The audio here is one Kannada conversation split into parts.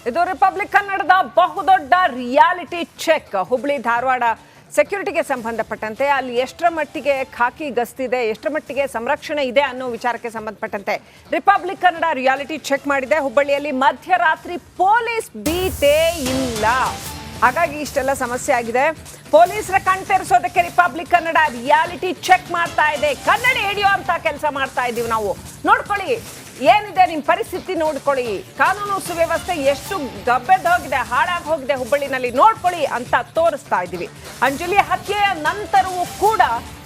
ಇದು ರಿಪಬ್ಲಿಕ್ ಕನ್ನಡದ ಬಹುದೊಡ್ಡ ರಿಯಾಲಿಟಿ ಚೆಕ್. ಹುಬ್ಬಳ್ಳಿ ಧಾರವಾಡ ಸೆಕ್ಯೂರಿಟಿಗೆ ಸಂಬಂಧಪಟ್ಟಂತೆ ಅಲ್ಲಿ ಎಷ್ಟರ ಮಟ್ಟಿಗೆ ಖಾಕಿ ಗಸ್ತಿದೆ, ಎಷ್ಟರ ಮಟ್ಟಿಗೆ ಸಂರಕ್ಷಣೆ ಇದೆ ಅನ್ನೋ ವಿಚಾರಕ್ಕೆ ಸಂಬಂಧಪಟ್ಟಂತೆ ರಿಪಬ್ಲಿಕ್ ಕನ್ನಡ ರಿಯಾಲಿಟಿ ಚೆಕ್ ಮಾಡಿದೆ. ಹುಬ್ಬಳ್ಳಿಯಲ್ಲಿ ಮಧ್ಯರಾತ್ರಿ ಪೊಲೀಸ್ ಬೀಟೇ ಇಲ್ಲ, ಹಾಗಾಗಿ ಇಷ್ಟೆಲ್ಲ ಸಮಸ್ಯೆ ಆಗಿದೆ. ಪೊಲೀಸರ ಕಣ್ತೆರೆಸೋದಕ್ಕೆ ರಿಪಬ್ಲಿಕ್ ಕನ್ನಡ ರಿಯಾಲಿಟಿ ಚೆಕ್ ಮಾಡ್ತಾ ಇದೆ. ಕನ್ನಡ ಹಿಡಿಯುವಂತ ಕೆಲಸ ಮಾಡ್ತಾ ಇದೀವಿ ನಾವು. ನೋಡ್ಕೊಳ್ಳಿ ಏನಿದೆ ನಿಮ್ಮ ಪರಿಸ್ಥಿತಿ, ನೋಡ್ಕೊಳ್ಳಿ ಕಾನೂನು ಸುವ್ಯವಸ್ಥೆ ಎಷ್ಟು ಗಬ್ಬೆದೋಗಿದೆ, ಹಾಳಾಗಿ ಹೋಗಿದೆ ಹುಬ್ಬಳ್ಳಿನಲ್ಲಿ, ನೋಡ್ಕೊಳ್ಳಿ ಅಂತ ತೋರಿಸ್ತಾ ಇದ್ದೀವಿ. ಅಂಜಲಿ ಹತ್ಯೆಯ ನಂತರವೂ ಕೂಡ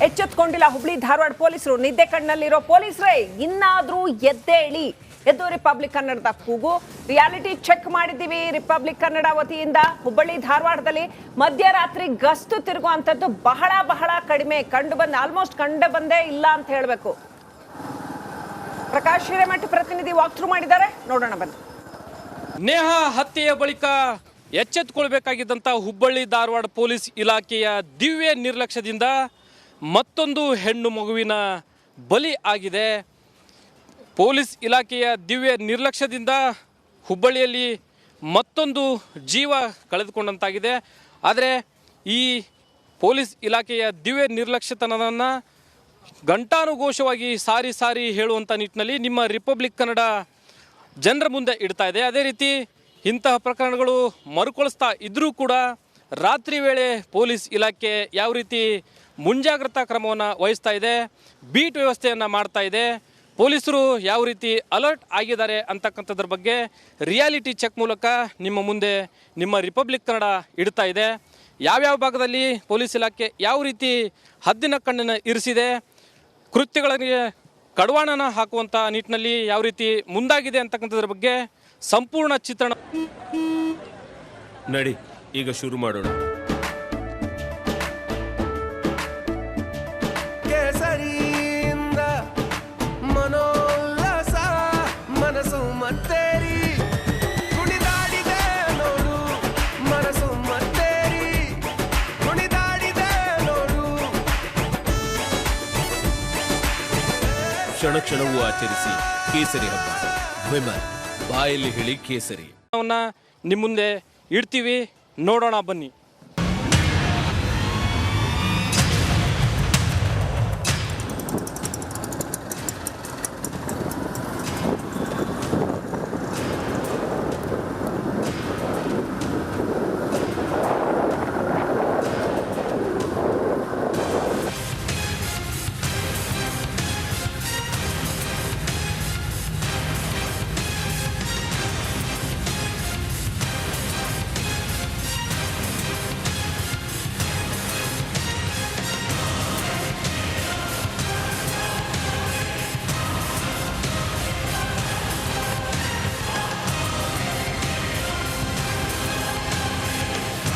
ಎಚ್ಚೆತ್ಕೊಂಡಿಲ್ಲ ಹುಬ್ಬಳ್ಳಿ ಧಾರವಾಡ ಪೊಲೀಸರು. ನಿದ್ದೆ ಕಣ್ಣಲ್ಲಿರೋ ಪೊಲೀಸರೇ ಇನ್ನಾದ್ರೂ ಎದ್ದೇಳಿ, ಎದ್ದು ರಿಪಬ್ಲಿಕ್ ಕನ್ನಡದ ಕೂಗು. ರಿಯಾಲಿಟಿ ಚೆಕ್ ಮಾಡಿದ್ದೀವಿ ರಿಪಬ್ಲಿಕ್ ಕನ್ನಡ ವತಿಯಿಂದ. ಹುಬ್ಬಳ್ಳಿ ಧಾರವಾಡದಲ್ಲಿ ಮಧ್ಯರಾತ್ರಿ ಗಸ್ತು ತಿರುಗುವಂಥದ್ದು ಬಹಳ ಬಹಳ ಕಡಿಮೆ ಆಲ್ಮೋಸ್ಟ್ ಕಂಡು ಬಂದೇ ಇಲ್ಲ ಅಂತ ಹೇಳಬೇಕು. ಪ್ರಕಾಶ್ ಹಿರೇಮಠ ಪ್ರತಿನಿಧಿ ವಾಕ್ ಥ್ರೂ ಮಾಡಿದ್ದಾರೆ, ನೋಡೋಣ ಬನ್ನಿ. ನೇಹಾ ಹತ್ಯೆಯ ಬಳಿಕ ಎಚ್ಚೆತ್ತುಕೊಳ್ಬೇಕಾಗಿದ್ದಂಥ ಹುಬ್ಬಳ್ಳಿ ಧಾರವಾಡ ಪೊಲೀಸ್ ಇಲಾಖೆಯ ದಿವ್ಯ ನಿರ್ಲಕ್ಷ್ಯದಿಂದ ಮತ್ತೊಂದು ಹೆಣ್ಣು ಮಗುವಿನ ಬಲಿ ಆಗಿದೆ. ಪೊಲೀಸ್ ಇಲಾಖೆಯ ದಿವ್ಯ ನಿರ್ಲಕ್ಷ್ಯದಿಂದ ಹುಬ್ಬಳ್ಳಿಯಲ್ಲಿ ಮತ್ತೊಂದು ಜೀವ ಕಳೆದುಕೊಂಡಂತಾಗಿದೆ. ಆದರೆ ಈ ಪೊಲೀಸ್ ಇಲಾಖೆಯ ದಿವ್ಯ ನಿರ್ಲಕ್ಷ್ಯತನವನ್ನು ಘಂಟಾನುಘೋಷವಾಗಿ ಸಾರಿ ಸಾರಿ ಹೇಳುವಂಥ ನಿಟ್ಟಿನಲ್ಲಿ ನಿಮ್ಮ ರಿಪಬ್ಲಿಕ್ ಕನ್ನಡ ಜನರ ಮುಂದೆ ಇಡ್ತಾ ಇದೆ. ಅದೇ ರೀತಿ ಇಂತಹ ಪ್ರಕರಣಗಳು ಮರುಕಳಿಸ್ತಾ ಇದ್ದರೂ ಕೂಡ ರಾತ್ರಿ ವೇಳೆ ಪೊಲೀಸ್ ಇಲಾಖೆ ಯಾವ ರೀತಿ ಮುಂಜಾಗ್ರತಾ ಕ್ರಮವನ್ನು ವಹಿಸ್ತಾ ಇದೆ, ಬೀಟ್ ವ್ಯವಸ್ಥೆಯನ್ನು ಮಾಡ್ತಾ ಇದೆ, ಪೊಲೀಸರು ಯಾವ ರೀತಿ ಅಲರ್ಟ್ ಆಗಿದ್ದಾರೆ ಅಂತಕ್ಕಂಥದ್ರ ಬಗ್ಗೆ ರಿಯಾಲಿಟಿ ಚೆಕ್ ಮೂಲಕ ನಿಮ್ಮ ಮುಂದೆ ನಿಮ್ಮ ರಿಪಬ್ಲಿಕ್ ಕನ್ನಡ ಇಡ್ತಾ ಇದೆ. ಯಾವ್ಯಾವ ಭಾಗದಲ್ಲಿ ಪೊಲೀಸ್ ಇಲಾಖೆ ಯಾವ ರೀತಿ ಹದ್ದಿನ ಕಣ್ಣನ್ನು ಇರಿಸಿದೆ, ಕೃತ್ಯಗಳಿಗೆ ಕಡಿವಾಣನ ಹಾಕುವಂಥ ನಿಟ್ಟಿನಲ್ಲಿ ಯಾವ ರೀತಿ ಮುಂದಾಗಿದೆ ಅಂತಕ್ಕಂಥದ್ರ ಬಗ್ಗೆ ಸಂಪೂರ್ಣ ಚಿತ್ರಣ ನಡಿ ಈಗ ಶುರು ಮಾಡೋಣ. ಕೇಸರಿಯಿಂದ ಮನೋಲ್ಲಾಸ ಮನಸ್ಸು ಮತ್ತೇರಿ ಕುಣಿದಾಡಿದೆ ನೋಡು, ಮನಸ್ಸು ಮತ್ತೇರಿ ಕುಣಿದಾಡಿದೆ ನೋಡು. ಕ್ಷಣ ಕ್ಷಣವೂ ಆಚರಿಸಿ ಕೇಸರಿ ಹಬ್ಬ. ವಿಮಲ್ ಬಾಯಲ್ಲಿ ಹೇಳಿ ಕೇಸರಿ ನಿಮ್ಮ ಮುಂದೆ ಇಡ್ತೀವಿ, ನೋಡೋಣ ಬನ್ನಿ.